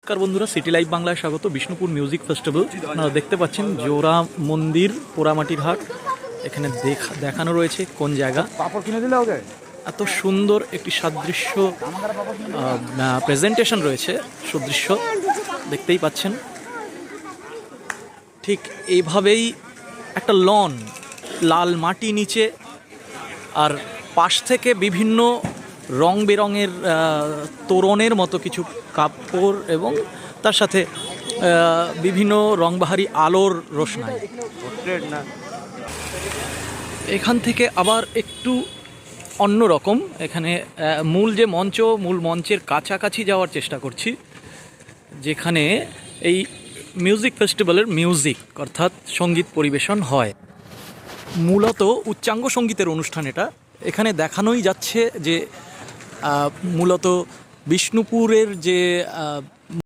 নমস্কার বন্ধুরা, city live বাংলায় স্বাগত। বিষ্ণুপুর মিউজিক ফেস্টিভ্যাল আপনারা দেখতে পাচ্ছেন, জোড়া মন্দির, পোড়ামাটির হাট। এখানে দেখানো রয়েছে কোন জায়গা। এত সুন্দর একটি সাদৃশ্য প্রেজেন্টেশন রয়েছে, সুদৃশ্য দেখতেই পাচ্ছেন। ঠিক এইভাবেই একটা লন, লাল মাটি নিচে, আর পাশ থেকে বিভিন্ন রং বেরঙের তোরণের মতো কিছু কাপড় এবং তার সাথে বিভিন্ন রংবাহারি আলোর রোশনাই। এখান থেকে আবার একটু অন্য রকম, এখানে মূল মঞ্চের কাছাকাছি যাওয়ার চেষ্টা করছি, যেখানে এই মিউজিক ফেস্টিভ্যালের মিউজিক অর্থাৎ সঙ্গীত পরিবেশন হয়। মূলত উচ্চাঙ্গ সঙ্গীতের অনুষ্ঠান এটা। এখানে দেখানোই যাচ্ছে যে মূলত বিষ্ণুপুরের যে